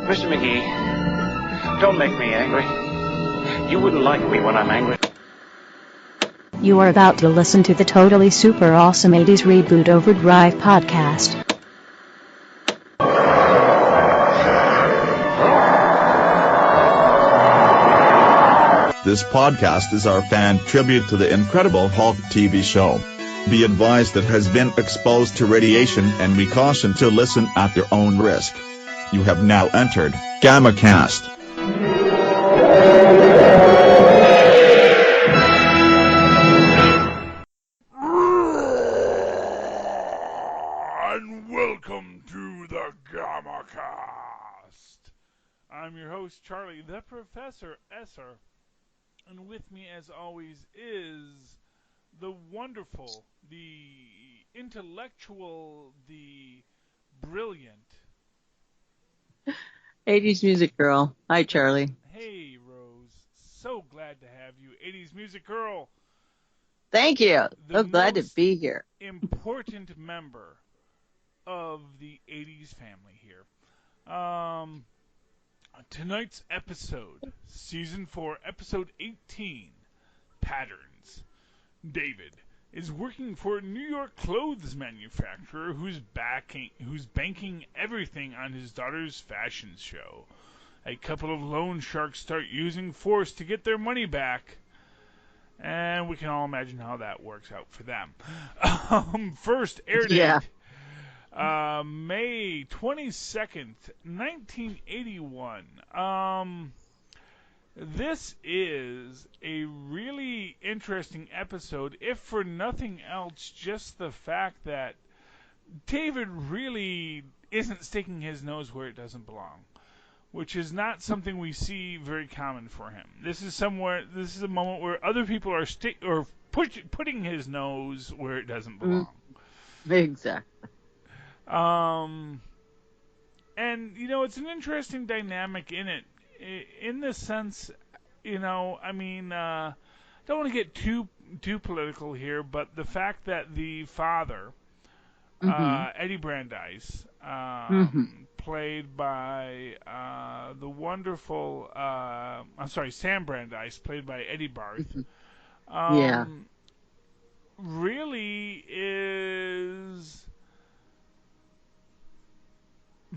Mr. McGee, don't make me angry. You wouldn't like me when I'm angry. You are about to listen to the Totally Super Awesome 80s Reboot Overdrive podcast. This podcast is our fan tribute to the Incredible Hulk TV show. Be advised it has been exposed to radiation and we caution to listen at your own risk. You have now entered GammaCast. And welcome to the GammaCast. I'm your host, Charlie, the Professor Esser. And with me, as always, is the wonderful, the intellectual, the brilliant 80s music girl. Hi, Charlie. Hey, Rose. So glad to have you, 80s music girl. Thank you. The So glad to most be here. Important member of the 80s family here. Tonight's episode, Season 4, Episode 18, Patterns. David is working for a New York clothes manufacturer who's banking everything on his daughter's fashion show. A couple of loan sharks start using force to get their money back, and we can all imagine how that works out for them. First air date. Yeah. May 22nd, 1981. This is a really interesting episode, if for nothing else, just the fact that David really isn't sticking his nose where it doesn't belong, which is not something we see very common for him. This is a moment where other people are putting his nose where it doesn't belong. Exactly. And, it's an interesting dynamic in it, in the sense, don't want to get too political here, but the fact that the father, Eddie Brandeis, played by the wonderful, Sam Brandeis, played by Eddie Barth, really is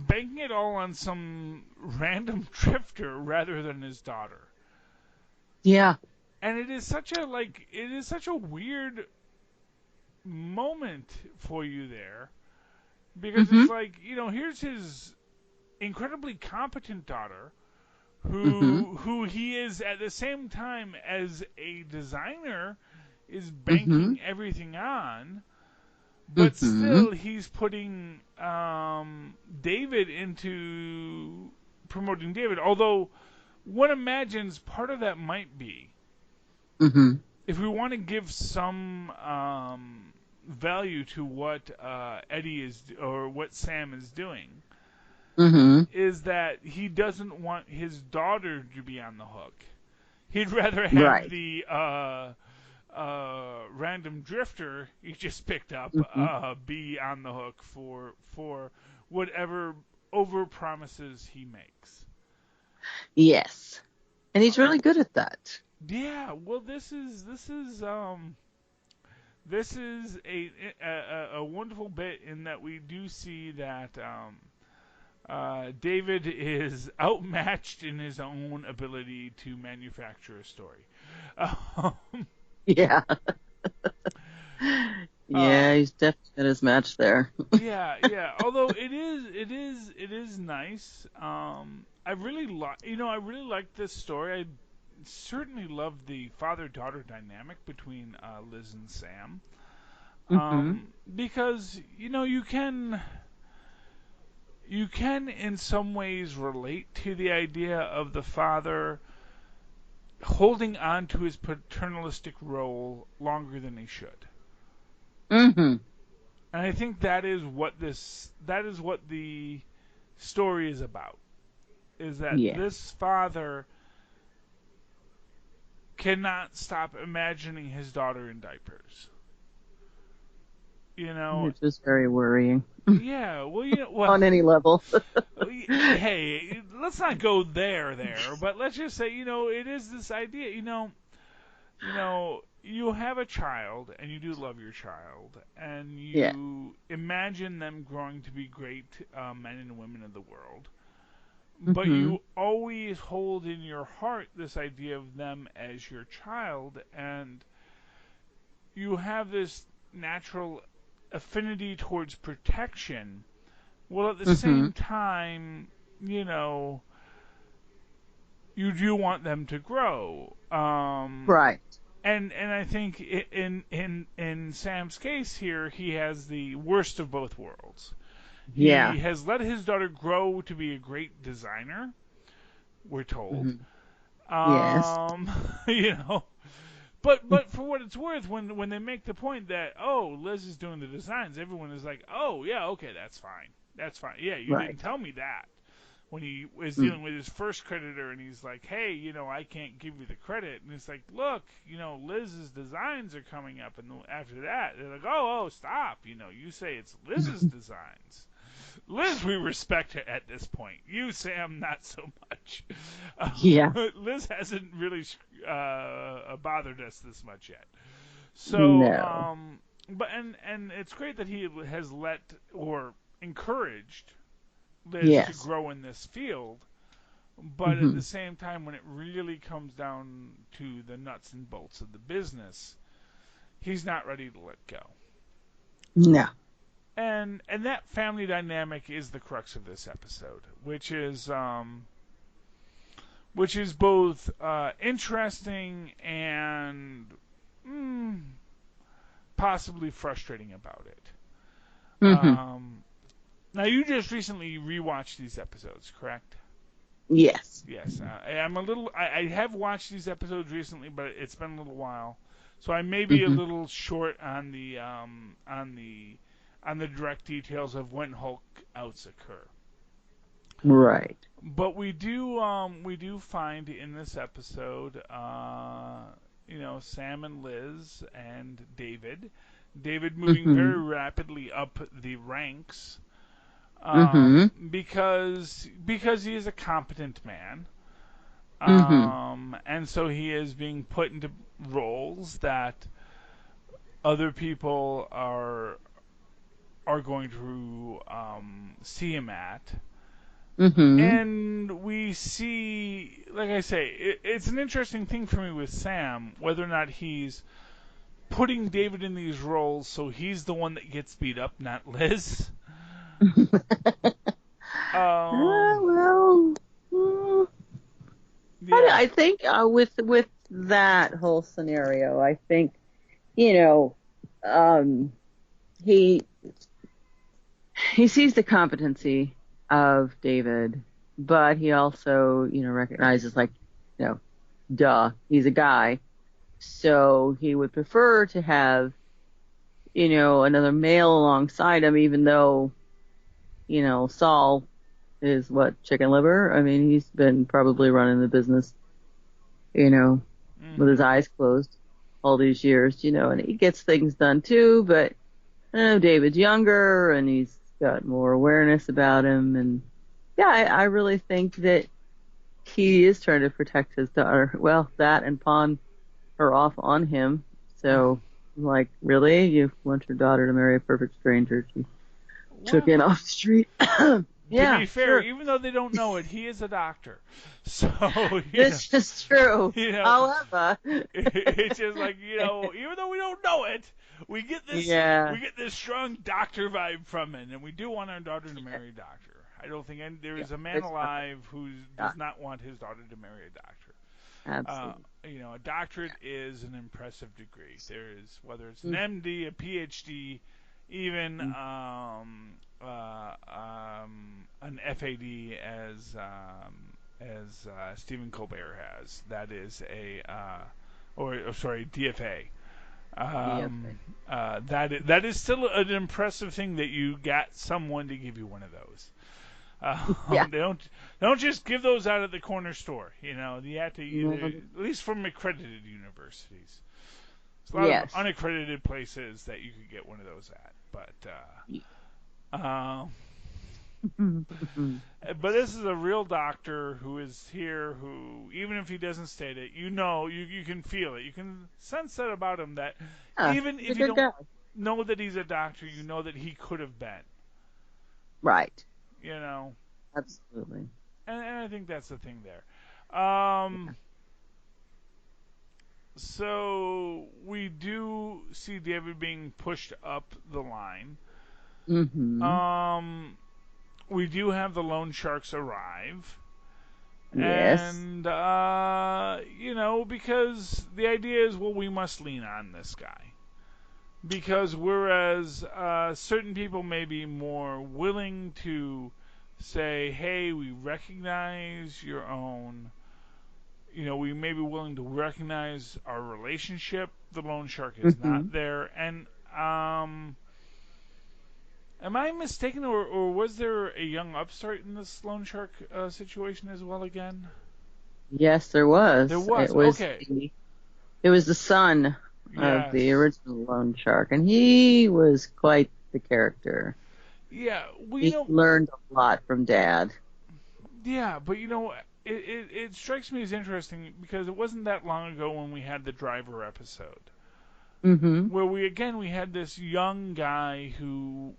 banking it all on some random drifter rather than his daughter. Yeah. And it is such a weird moment for you there, because it's like, here's his incredibly competent daughter who he is at the same time as a designer is banking everything on. But still, he's putting David into promoting David. Although, one imagines part of that might be, if we want to give some value to what Eddie is, or what Sam is doing, is that he doesn't want his daughter to be on the hook. He'd rather have the random drifter he just picked up be on the hook for whatever over promises he makes. Yes, and he's really good at that. Yeah, well, this is a wonderful bit in that we do see that David is outmatched in his own ability to manufacture a story. Yeah. Yeah, he's definitely got his match there. yeah. Although it is nice. I really like this story. I certainly love the father-daughter dynamic between Liz and Sam. Because you can in some ways relate to the idea of the father holding on to his paternalistic role longer than he should. And I think that is what the story is about. Is that this father cannot stop imagining his daughter in diapers. You know, Which is very worrying yeah. Well, on any level. hey, let's not go there, but let's just say, it is this idea, you have a child and you do love your child and Yeah. you imagine them growing to be great men and women of the world, but Mm-hmm. you always hold in your heart this idea of them as your child, and you have this natural affinity towards protection. Well, at the Mm-hmm. same time, you know, you do want them to grow. Right. And I think in Sam's case here, he has the worst of both worlds. Yeah. He has let his daughter grow to be a great designer, we're told. Mm-hmm. Yes. You know, but for what it's worth, when they make the point that, oh, Liz is doing the designs, everyone is like, oh yeah, okay, that's fine, yeah, you Right. didn't tell me that. When he was Mm. dealing with his first creditor, and he's like, hey, I can't give you the credit, and it's like, look, Liz's designs are coming up, and after that, they're like, oh, stop, you say it's Liz's designs. Liz, we respect her at this point. You, Sam, not so much. Yeah. Liz hasn't really bothered us this much yet. So, No. but and it's great that he has let or encouraged Liz to Yes. grow in this field. But at Mm-hmm. the same time, when it really comes down to the nuts and bolts of the business, he's not ready to let go. No. And that family dynamic is the crux of this episode, which is both interesting and possibly frustrating about it. Mm-hmm. Now, you just recently rewatched these episodes, correct? Yes. Yes. I have watched these episodes recently, but it's been a little while, so I may be a Mm-hmm. little short on the direct details of when Hulk outs occur. Right. But we do find in this episode, Sam and Liz and David. David moving Mm-hmm. very rapidly up the ranks, Mm-hmm. because he is a competent man, Mm-hmm. and so he is being put into roles that other people are going to see him at. Mm-hmm. And we see, like I say, it's an interesting thing for me with Sam, whether or not he's putting David in these roles so he's the one that gets beat up, not Liz. Um, Well, mm, yeah. I think with that whole scenario, I think you know, he sees the competency of David, but he also recognizes like you know, duh, he's a guy, so he would prefer to have another male alongside him, even though Saul is what, chicken liver? I mean, he's been probably running the business, with his Hmm. eyes closed all these years, and he gets things done too, but I don't know, David's younger and he's got more awareness about him. And yeah, I really think that he is trying to protect his daughter. Well, that and pawn her off on him. So, like, really? You want your daughter to marry a perfect stranger? She took in Well, off the street. to Yeah, be fair, sure. even though they don't know it, he is a doctor. So, This is true. you know, However, it's just like, even though we don't know it, yeah, we get this strong doctor vibe from it, and we do want our daughter to marry a doctor. I don't think there yeah, is a man it's fine. alive who does not want his daughter to marry a doctor. Absolutely. A doctorate is an impressive degree. There is, whether it's an Mm, MD, a PhD, even mm, an FAD, as Stephen Colbert has. That is sorry, DFA. yeah. That is still an impressive thing that you got someone to give you one of those. Yeah. They don't just give those out at the corner store. You have to No, either, at least from accredited universities. There's a lot of Yes. unaccredited places that you could get one of those at, but this is a real doctor who is here. Who, even if he doesn't state it, you can feel it. You can sense that about him. That Yeah, even he's if a you good don't guy. know that he's a doctor, you know that he could have been. Right. You know, Absolutely. and I think that's the thing there. So we do see David being pushed up the line. Mm-hmm. We do have the loan sharks arrive. Yes. And, because the idea is, well, we must lean on this guy. Because whereas certain people may be more willing to say, hey, we recognize your own, we may be willing to recognize our relationship, the loan shark is Mm-hmm. not there. And, am I mistaken, or was there a young upstart in this loan shark situation as well again? Yes, there was. There was. It was Okay. it was the son of the Yes. original loan shark, and he was quite the character. Yeah. Well, He learned a lot from Dad. yeah, but it strikes me as interesting because it wasn't that long ago when we had the driver episode. Mm-hmm. Where we had this young guy who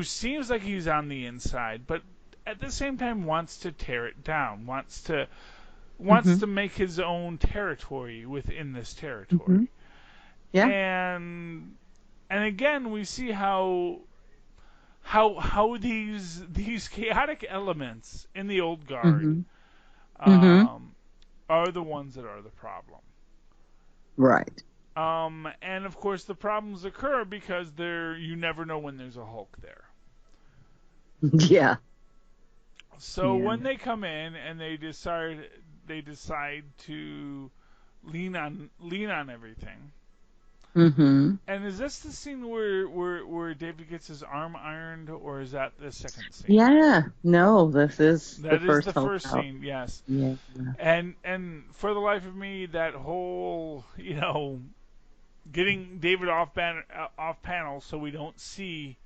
seems like he's on the inside, but at the same time wants to tear it down, wants to make his own territory within this territory. Mm-hmm. Yeah. And again, we see how these chaotic elements in the old guard are the ones that are the problem. Right. And of course the problems occur because you never know when there's a Hulk there. Yeah. So when they come in and they decide to lean on everything. Mm-hmm. And is this the scene where David gets his arm ironed, or is that the second scene? Yeah. No, this is That the is first the first scene, yes. Yeah. And for the life of me, that whole getting David off panel so we don't see,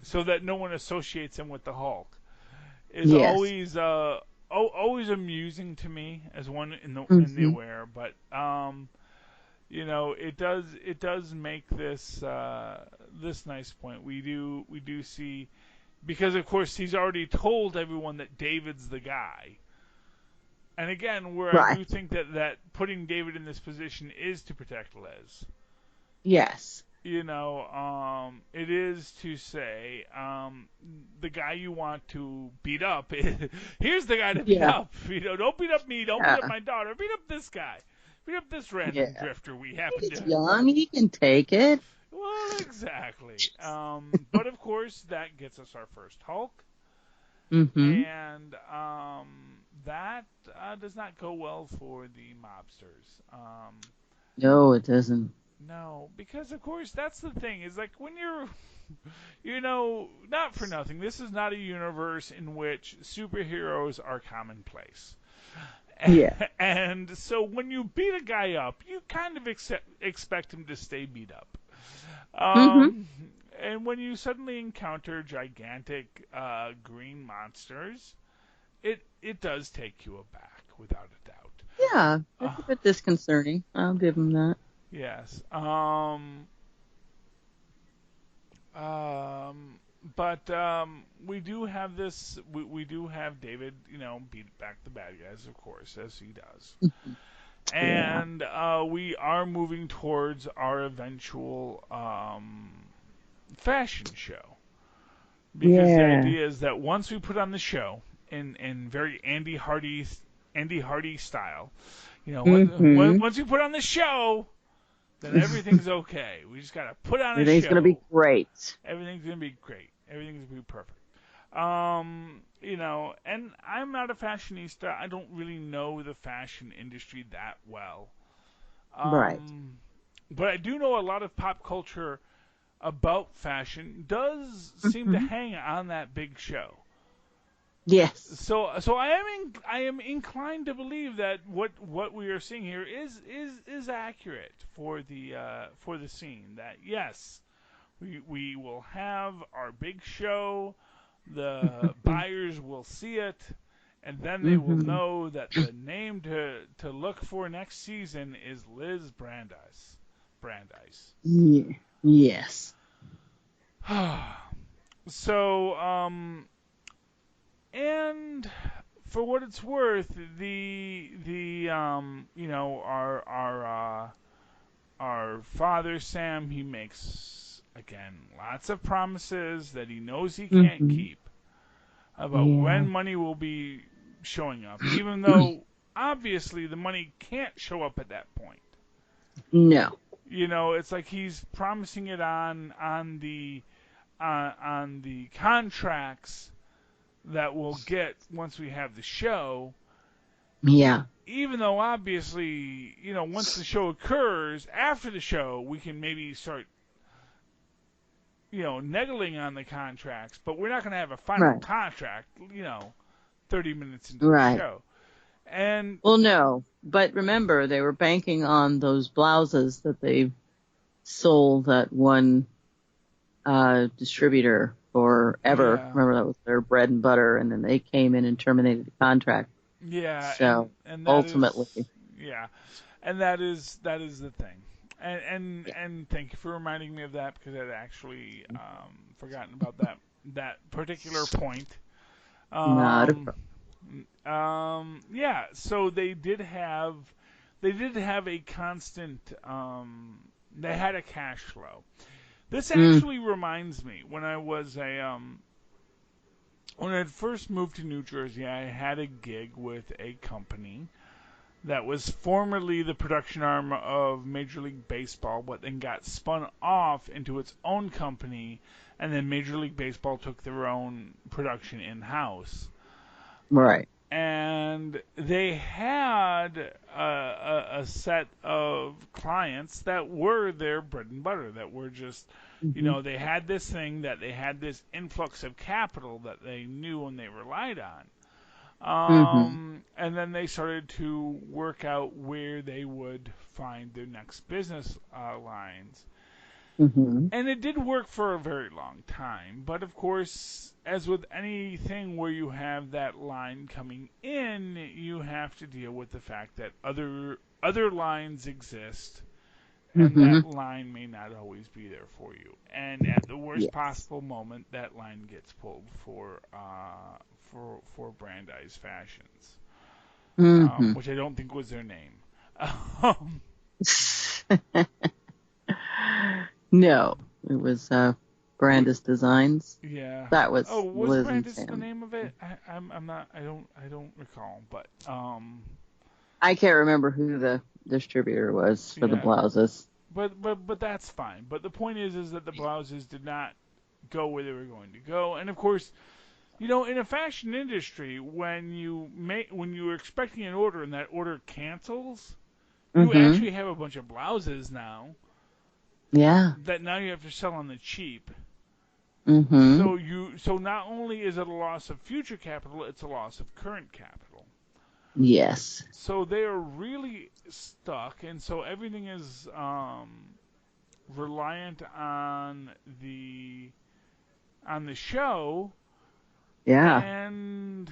so that no one associates him with the Hulk, is always amusing to me as one in the aware, but it does make this nice point. We do see, because of course he's already told everyone that David's the guy. And again, where I do think that putting David in this position is to protect Liz. Yes. It is to say, the guy you want to beat up, here's the guy to beat up. Don't beat up me, don't beat up my daughter, beat up this guy. Beat up this random drifter we happen to... He's young, he can take it. Well, exactly. But of course, that gets us our first Hulk. Mm-hmm. And that does not go well for the mobsters. No, it doesn't. No, because of course that's the thing, is like when you're, not for nothing, this is not a universe in which superheroes are commonplace. Yeah. And so when you beat a guy up, you kind of expect him to stay beat up. And when you suddenly encounter gigantic green monsters, it does take you aback, without a doubt. Yeah, it's a bit disconcerting. I'll give him that. Yes. But we do have this. We do have David, beat back the bad guys, of course, as he does. And we are moving towards our eventual fashion show. Because the idea is that once we put on the show in very Andy Hardy style, once we put on the show, then everything's okay. We just got to put on a show. Everything's going to be great. Everything's going to be great. Everything's going to be perfect. And I'm not a fashionista. I don't really know the fashion industry that well. Right. But I do know a lot of pop culture about fashion does seem to hang on that big show. Yes. So I am inclined to believe that what we are seeing here is accurate for the scene. That yes, we will have our big show. The buyers will see it, and then they will Mm-hmm. know that the name to look for next season is Liz Brandeis. Brandeis. Yeah. Yes. So, and for what it's worth, our father Sam, he makes again lots of promises that he knows he can't Mm-hmm. keep about Yeah. when money will be showing up, even though obviously the money can't show up at that point. No. It's like he's promising it on the contracts that we'll get once we have the show. Yeah. Even though obviously, once the show occurs, after the show, we can maybe start, neggling on the contracts, but we're not going to have a final Right. contract, 30 minutes into the Right. show. And Well, no. But remember, they were banking on those blouses that they sold at one distributor forever. yeah, Remember, that was their bread and butter, and then they came in and terminated the contract. yeah, So and that ultimately, is, yeah, and that is the thing. And thank you for reminding me of that because I'd actually forgotten about that particular point. not a Um, yeah, so they did have a constant they had a cash flow. This problem. actually reminds me when I first moved to New Jersey, I had a gig with a company that was formerly the production arm of Major League Baseball, but then got spun off into its own company, and then Major League Baseball took their own production in-house. Right. And they had a set of clients that were their bread and butter, that were just, Mm-hmm. they had this thing that they had this influx of capital that they knew and they relied on. Mm-hmm. And then they started to work out where they would find their next business lines. Mm-hmm. And it did work for a very long time, but of course, as with anything where you have that line coming in, you have to deal with the fact that other lines exist, and Mm-hmm. that line may not always be there for you. And at the worst Yes. possible moment, that line gets pulled for Brandeis Fashions, Mm-hmm. which I don't think was their name. Um, No, it was Brandis Designs. Yeah. That Oh, was was Liz and Brandis the Sam. name of it? I'm not. I don't recall. But I can't remember who the distributor was for the yeah. blouses. But that's fine. But the point is that the blouses did not go where they were going to go. And of course, in a fashion industry, when you're expecting an order and that order cancels, you Mm-hmm. actually have a bunch of blouses now Yeah. that now you have to sell on the cheap. Mm-hmm. So not only is it a loss of future capital, it's a loss of current capital. Yes. So they are really stuck, and so everything is reliant on the show, Yeah. and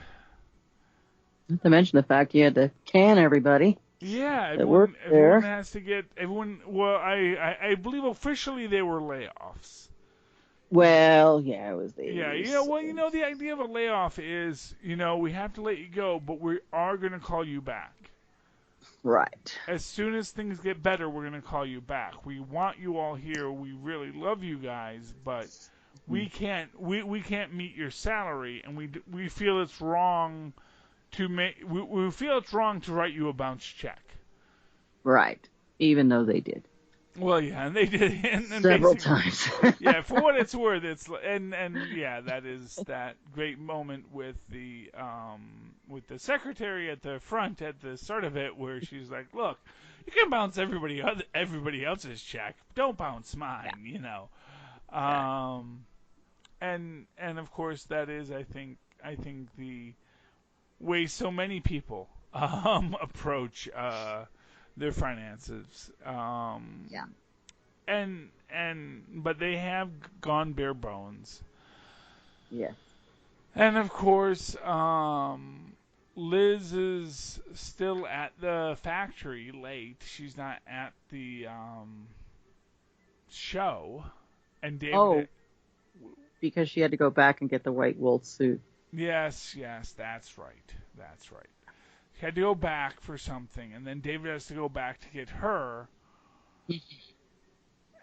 Not to mention the fact you had to can everybody yeah, that everyone worked everyone there. has to get everyone. Well, I believe officially they were layoffs. Well, yeah, it was the Yeah, 80s. the idea of a layoff is, we have to let you go, but we are going to call you back. Right. As soon as things get better, we're going to call you back. We want you all here. We really love you guys, but we can't meet your salary, and we feel it's wrong to we feel it's wrong to write you a bounce check. Right. Even though they did. Well, yeah, and they did, and Several basically, times. yeah, for what it's worth, and yeah, that is that great moment with the secretary at the front at the start of it, where she's like, "Look, you can bounce everybody else's check, don't bounce Yeah, mine," exactly. and of course that is, I think, I think the way so many people approach their finances. Yeah. But they have gone bare bones. Yes. And of course, Liz is still at the factory late. She's not at the show. And David, Oh, because she had to go back and get the white wool suit. yes, that's right. That's right. She had to go back for something, and then David has to go back to get her.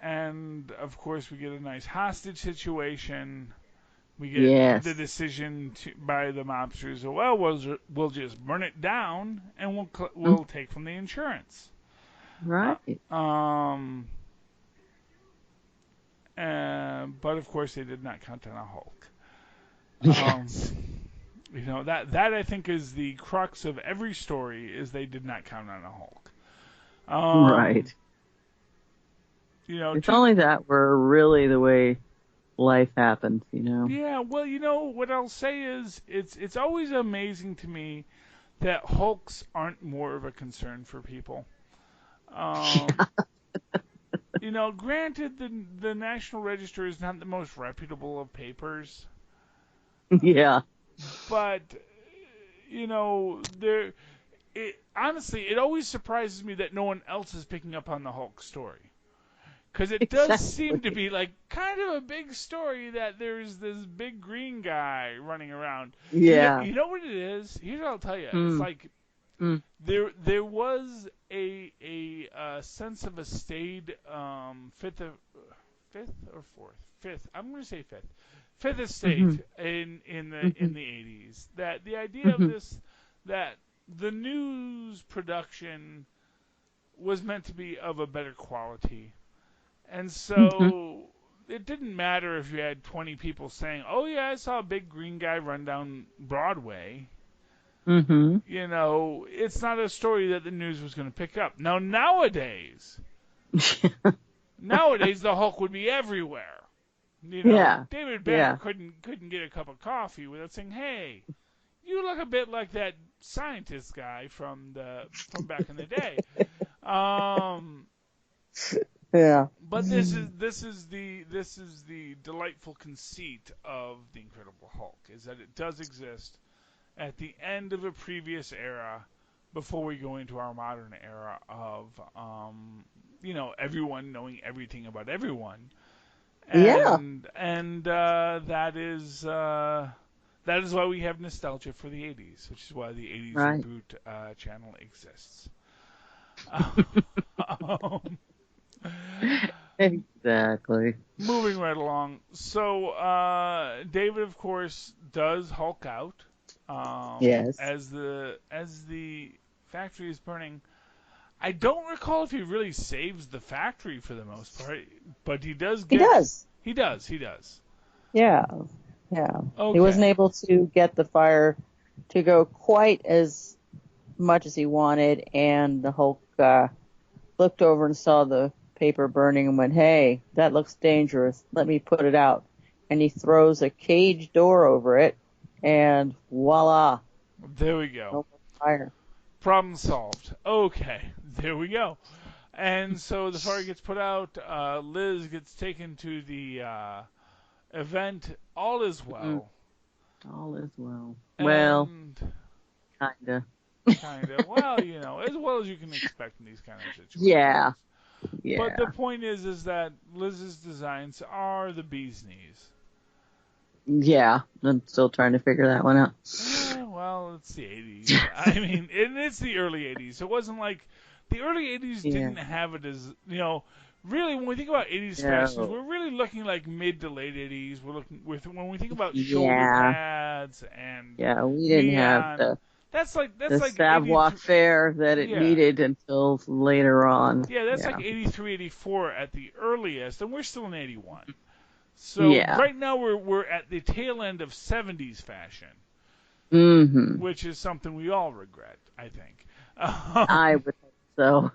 And of course, we get a nice hostage situation. We get Yes. the decision by the mobsters. Well, we'll just burn it down, and we'll take from the insurance. Right. But of course, they did not count on a Hulk. Yes. You know, that I think is the crux of every story, is they did not count on a Hulk. Right. You know, If only that were really the way life happens, Yeah, well, you know what I'll say is it's always amazing to me that Hulks aren't more of a concern for people. You know, granted, the National Register is not the most reputable of papers, Yeah. but you know, honestly, it always surprises me that no one else is picking up on the Hulk story. Because it does seem to be like kind of a big story that there's this big green guy running around. Yeah. You know what it is? Here's what I'll tell you. It's like there was a sense of a staid fifth or fourth. I'm going to say fifth estate in the 80s. That the idea of this, that the news production was meant to be of a better quality. And so it didn't matter if you had 20 people saying, "Oh yeah, I saw a big green guy run down Broadway." You know, it's not a story that the news was going to pick up. Now nowadays the Hulk would be everywhere. You know, Yeah. David Banner couldn't get a cup of coffee without saying, "Hey, you look a bit like that scientist guy from back in the day." Yeah. But this is the delightful conceit of the Incredible Hulk, is that it does exist at the end of a previous era, before we go into our modern era of you know, everyone knowing everything about everyone. And that is why we have nostalgia for the 80s, which is why the 80s Right. Reboot channel exists. Exactly. Moving right along. So, David, of course, does Hulk out. Yes. As the factory is burning. I don't recall if he really saves the factory for the most part, but he does get. He does. He does. Yeah. Yeah. Okay. He wasn't able to get the fire to go quite as much as he wanted, and the Hulk looked over and saw the paper burning and went, "Hey, that looks dangerous. Let me put it out." And he throws a cage door over it, and voila. There we go. No more fire. Problem solved. Okay, there we go. And so the fire gets put out. Liz gets taken to the event. All is well. All is well. And Kinda. Kinda. Well, you know, as well as you can expect in these kind of situations. Yeah. But the point is that Liz's designs are the bee's knees. Yeah. I'm still trying to figure that one out. Yeah, well, it's the 80s. I mean, and it's the early 80s. It wasn't like the early 80s didn't have it as, you know, really when we think about 80s fashions, we're really looking like mid to late 80s. We're looking when we think about shoulder pads and we didn't have the savoir-faire that it needed until later on. Yeah, that's like 83, 84 at the earliest, and we're still in 81. So right now we're at the tail end of 70s fashion, which is something we all regret, I think. I would think so.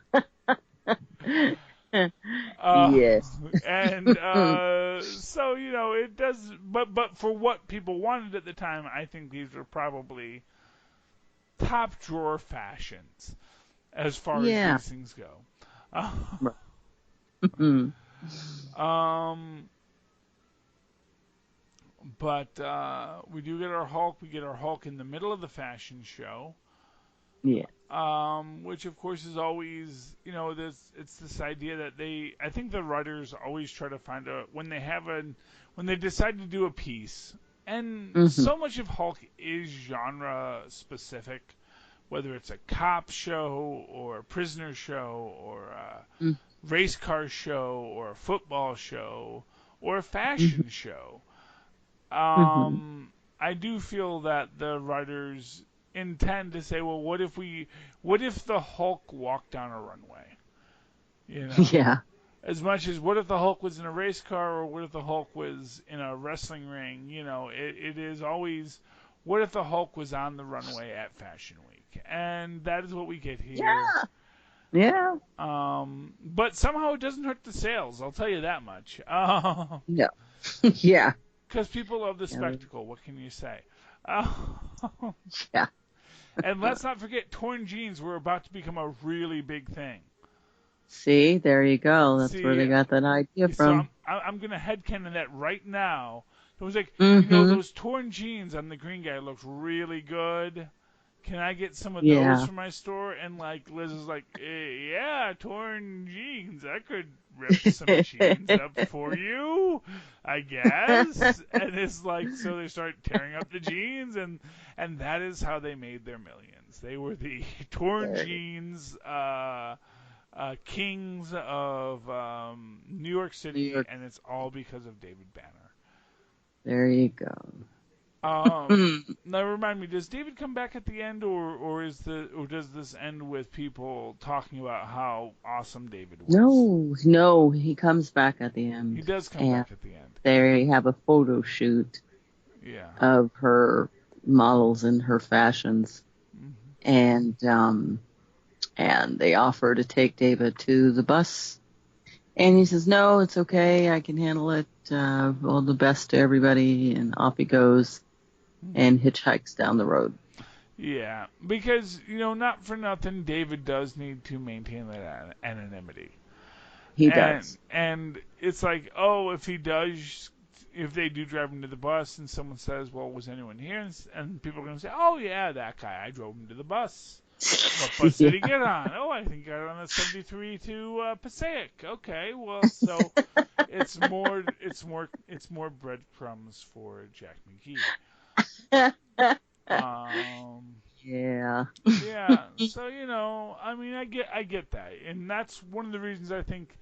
Yes. And so it does. But for what people wanted at the time, I think these are probably top drawer fashions as far as Yeah. these things go. Mm. Um, but we do get our Hulk. We get our Hulk in the middle of the fashion show. Yeah. Which of course is always, it's this idea that I think the writers always try to find when they decide to do a piece, and Mm-hmm. so much of Hulk is genre specific, whether it's a cop show or a prisoner show or a race car show or a football show or a Mm-hmm. fashion show. Mm-hmm. I do feel that the writers intend to say, well, what if the Hulk walked down a runway? Yeah. As much as what if the Hulk was in a race car or what if the Hulk was in a wrestling ring? It is always what if the Hulk was on the runway at Fashion Week, and that is what we get here. Yeah. Yeah. But somehow it doesn't hurt the sales. I'll tell you that much. No. Yeah. Because people love the spectacle. What can you say? Yeah. And let's not forget, torn jeans were about to become a really big thing. See, there you go. That's See, where they got that idea so from. I'm going to headcanon that right now. It was like, Mm-hmm. those torn jeans on the green guy looked really good. Can I get some of those Yeah. from my store? And like Liz is like, yeah, torn jeans. I could rip some jeans up for you, I guess. And it's like, so they start tearing up the jeans, and that is how they made their millions. They were the torn jeans kings of New York City, New York. and it's all because of David Banner. There you go. Now remind me, does David come back at the end, or does this end with people talking about how awesome David was? No, he comes back at the end. He does come back at the end. They have a photo shoot of her models and her fashions, and they offer to take David to the bus, and he says, "No, it's okay, I can handle it. All the best to everybody," and off he goes. And hitchhikes down the road. Yeah, because, not for nothing, David does need to maintain that anonymity. He does. And it's like, if they do drive him to the bus and someone says, well, was anyone here? And people are going to say, oh, yeah, that guy, I drove him to the bus. What bus did he get on? Oh, I think he got on the 73 to Passaic. Okay, well, so it's more breadcrumbs for Jack McGee. Yeah. Yeah. So I get that, and that's one of the reasons I think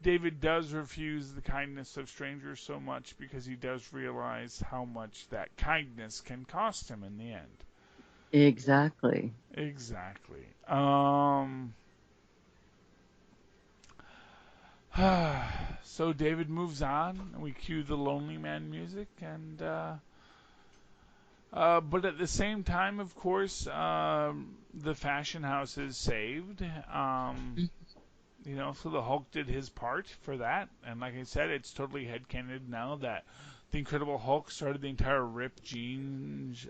David does refuse the kindness of strangers so much, because he does realize how much that kindness can cost him in the end. Exactly. So David moves on, and we cue the Lonely Man music, and but at the same time, of course, the fashion house is saved. So the Hulk did his part for that, and like I said, it's totally headcanon now that the Incredible Hulk started the entire ripped jeans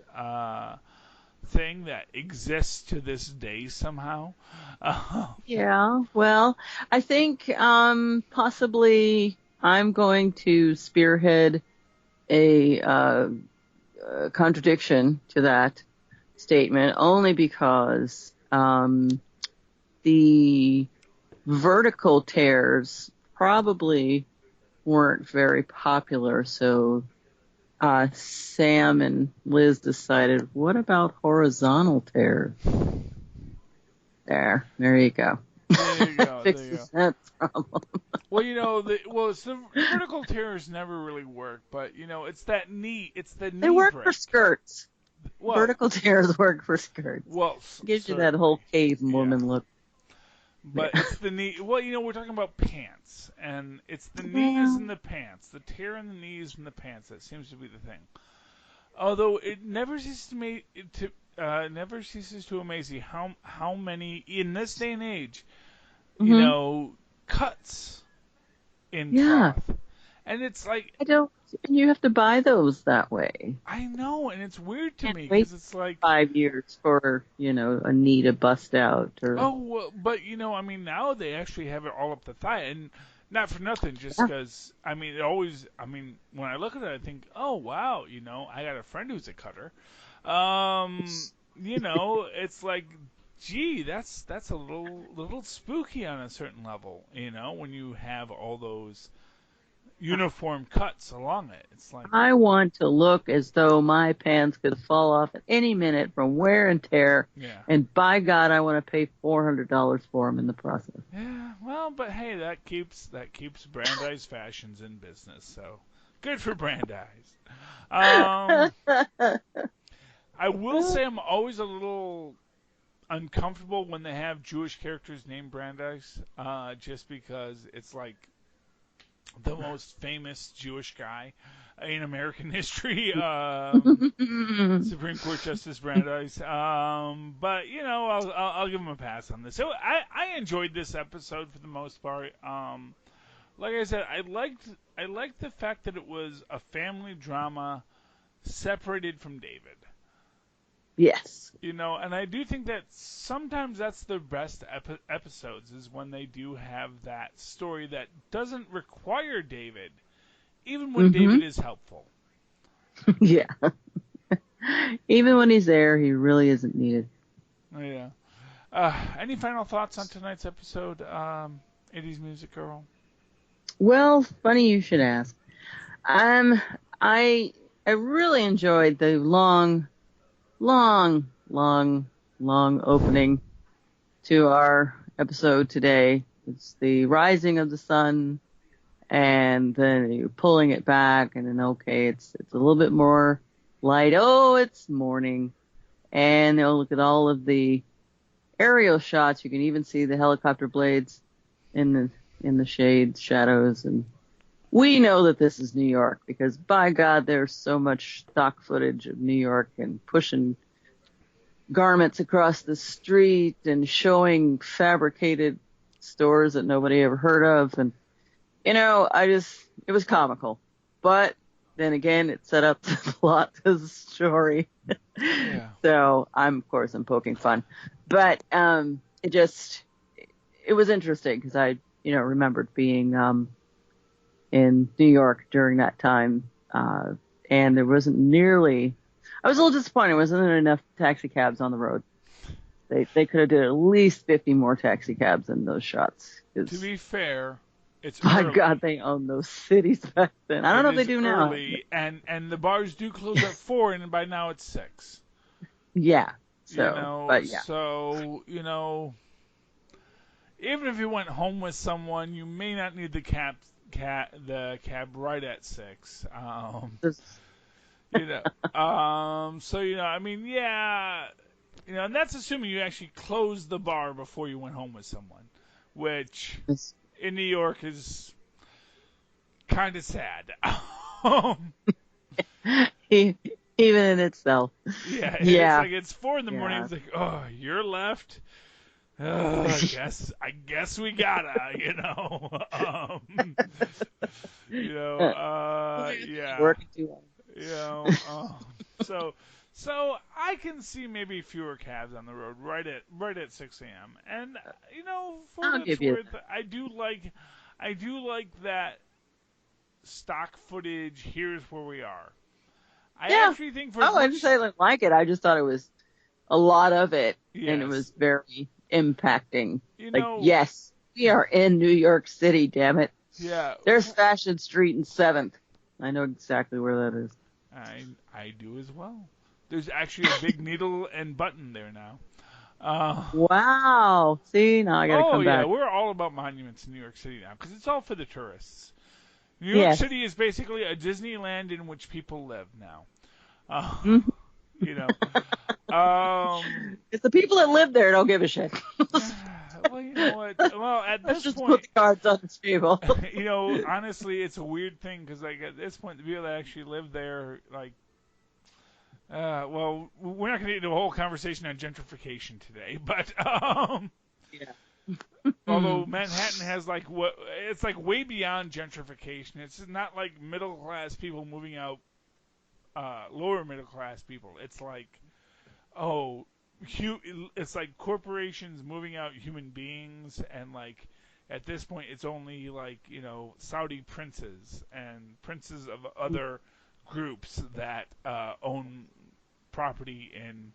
thing that exists to this day somehow. Yeah, well, I think possibly I'm going to spearhead a contradiction to that statement, only because the vertical tears probably weren't very popular, so Sam and Liz decided, what about horizontal tears? There you go. There you go. Fixes that problem. Well, the vertical tears never really work, but it's the knee They work break. for skirts. Well, vertical tears work for skirts. Well, gives you that whole cave woman look. But it's the knee. Well, we're talking about pants, and it's the knees and the pants, the tear in the knees and the pants. That seems to be the thing. Although it never ceases to amaze you how many in this day and age, cuts in Yeah. cloth. And it's like, I don't. And you have to buy those that way. I know, and it's weird to Can't me wait because it's like, 5 years for a knee to bust out or. oh, well, but I mean, now they actually have it all up the thigh, and not for nothing, just Yeah. because, I mean, it always, I mean, when I look at it, I think, oh, wow, I got a friend who's a cutter. It's like, gee, that's a little spooky on a certain level, when you have all those uniform cuts along it. It's like, I want to look as though my pants could fall off at any minute from wear and tear, yeah. and by God, I want to pay $400 for them in the process. Yeah, well, but hey, that keeps Brandeis Fashions in business, so good for Brandeis. I will say I'm always a little uncomfortable when they have Jewish characters named Brandeis, just because it's like the most famous Jewish guy in American history, Supreme Court Justice Brandeis. But I'll give him a pass on this. So I enjoyed this episode for the most part. Like I said, I liked the fact that it was a family drama separated from David. Yes. And I do think that sometimes that's the best episodes is when they do have that story that doesn't require David, even when David is helpful. Yeah. Even when he's there, he really isn't needed. Oh, yeah. Any final thoughts on tonight's episode, 80s Music Girl? Well, funny you should ask. I really enjoyed the long opening to our episode today. It's the rising of the sun, and then you're pulling it back, and then okay, it's a little bit more light. Oh, it's morning, and look at all of the aerial shots. You can even see the helicopter blades in the shades, shadows, and we know that this is New York because, by God, there's so much stock footage of New York and pushing garments across the street and showing fabricated stores that nobody ever heard of. And, it was comical. But then again, it set up the plot to the story. Yeah. So I'm poking fun. But it was interesting because I, remembered being in New York during that time, and there wasn't nearly. I was a little disappointed. Wasn't there enough taxi cabs on the road? They could have did at least 50 more taxi cabs in those shots. To be fair, it's my early. God, they owned those cities back then. I don't know if they do early, now. And the bars do close at 4, and by now it's 6. Yeah. So, but yeah. So even if you went home with someone, you may not need the cab right at 6. I mean, yeah, and that's assuming you actually closed the bar before you went home with someone, which in New York is kind of sad. Even in itself. Yeah. Yeah. It's like it's 4 in the morning. It's like, oh, you're left. I guess we gotta, yeah. Working too long. So I can see maybe fewer cabs on the road right at 6 a.m. And for what it's worth, I do like that stock footage. Here's where we are. I actually think I didn't say I didn't like it. I just thought it was a lot of it, and it was very impacting. Yes, we are in New York City, damn it. Yeah. There's Fashion Street in 7th. I know exactly where that is. I do as well. There's actually a big needle and button there now. Wow. See, now I gotta come back. Oh, yeah, we're all about monuments in New York City now, because it's all for the tourists. New York City is basically a Disneyland in which people live now. It's the people that live there don't give a shit. Well, you know what? Well, at this just point, put the cards on the table. Honestly, it's a weird thing because, at this point, the people that actually live there, well, we're not going to get into a whole conversation on gentrification today, but yeah. although Manhattan has like it's like way beyond gentrification. It's not like middle class people moving out, lower middle class people. It's like, it's like corporations moving out human beings, and like at this point it's only like, Saudi princes and princes of other groups that own property in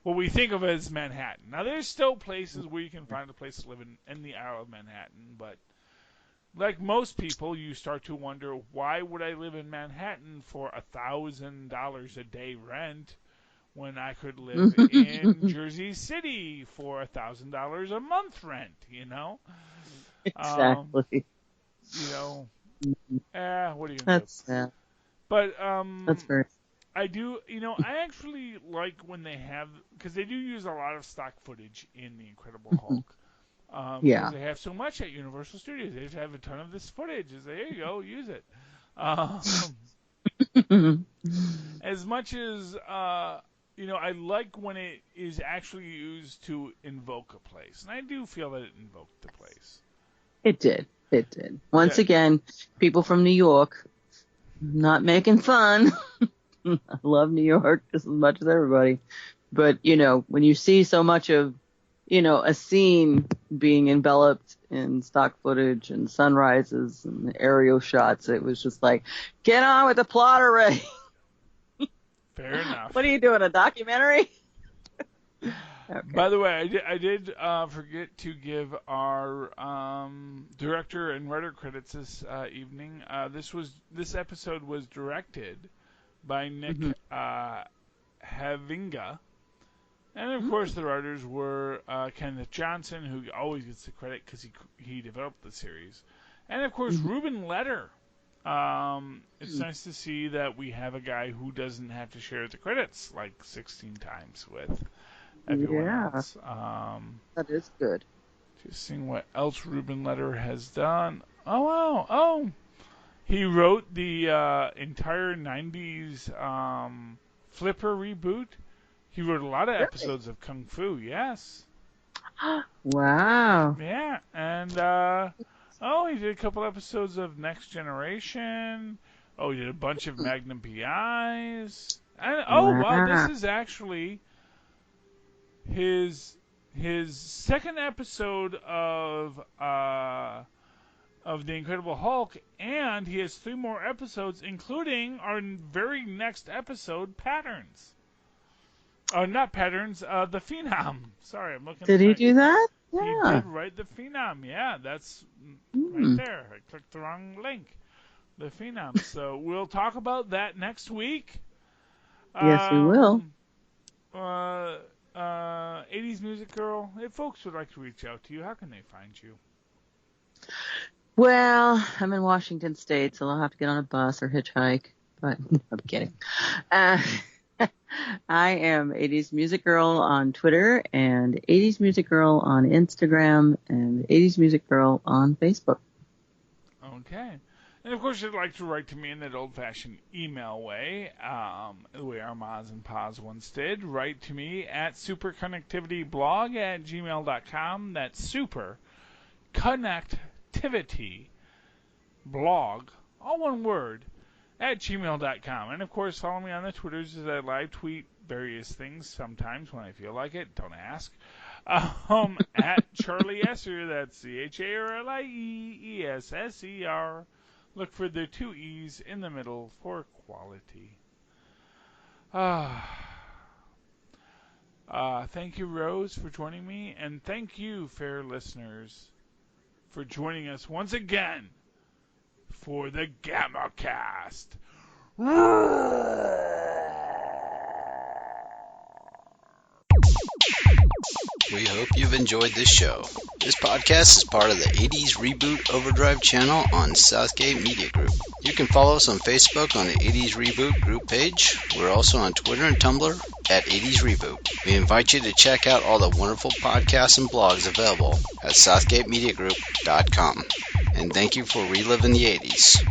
what we think of as Manhattan. Now, there's still places where you can find a place to live in the Isle of Manhattan, but like most people, you start to wonder, why would I live in Manhattan for $1,000 a day rent when I could live in Jersey City for $1,000 a month rent? Exactly. What are you gonna do? That's sad. But That's very. I do, I actually like when they have, because they do use a lot of stock footage in The Incredible Hulk. Yeah. Because they have so much at Universal Studios. They just have a ton of this footage. It's like, here you go, use it. As much as, I like when it is actually used to invoke a place. And I do feel that it invoked the place. It did. It did. Once again, people from New York, not making fun. I love New York just as much as everybody. But, when you see so much of, a scene being enveloped in stock footage and sunrises and aerial shots, it was just like, get on with the plot already. Fair enough. What are you doing, a documentary? Okay. By the way, I did forget to give our director and writer credits this evening. This episode was directed by Nick Havinga, and of course the writers were Kenneth Johnson, who always gets the credit because he developed the series, and of course Ruben Letter. It's nice to see that we have a guy who doesn't have to share the credits like 16 times with everyone else. That is good. Just seeing what else Ruben Letter has done. Oh, wow. Oh, he wrote the entire 90s Flipper reboot. He wrote a lot of episodes of Kung Fu, yes. Wow. Yeah, and he did a couple episodes of Next Generation. Oh, he did a bunch of Magnum PIs. And wow, this is actually his second episode of The Incredible Hulk, and he has 3 more episodes, including our very next episode, Patterns. Not Patterns, The Phenom. Sorry, I'm looking. Did he do that? He Yeah. did write The Phenom. Yeah, that's right there. I clicked the wrong link. The Phenom. So we'll talk about that next week. Yes, we will. 80s Music Girl, if folks would like to reach out to you, how can they find you? Well, I'm in Washington State, so I'll have to get on a bus or hitchhike. But I'm kidding. I am 80s Music Girl on Twitter and 80s Music Girl on Instagram and 80s Music Girl on Facebook. Okay. And of course, you'd like to write to me in that old-fashioned email way, the way our Maz and Paz once did. Write to me at superconnectivityblog@gmail.com. That's superconnectivityblog, all one word, @gmail.com. And of course, follow me on the Twitters as I live tweet various things sometimes when I feel like it. Don't ask. At Charlie Esser, that's CharlieEsser. Look for the 2 E's in the middle for quality. Thank you, Rose, for joining me, and thank you, fair listeners, for joining us once again for the Gamma Cast. We hope you've enjoyed this show. This podcast is part of the 80s Reboot Overdrive channel on Southgate Media Group. You can follow us on Facebook on the 80s Reboot group page. We're also on Twitter and Tumblr at 80s Reboot. We invite you to check out all the wonderful podcasts and blogs available at southgatemediagroup.com. And thank you for reliving the 80s.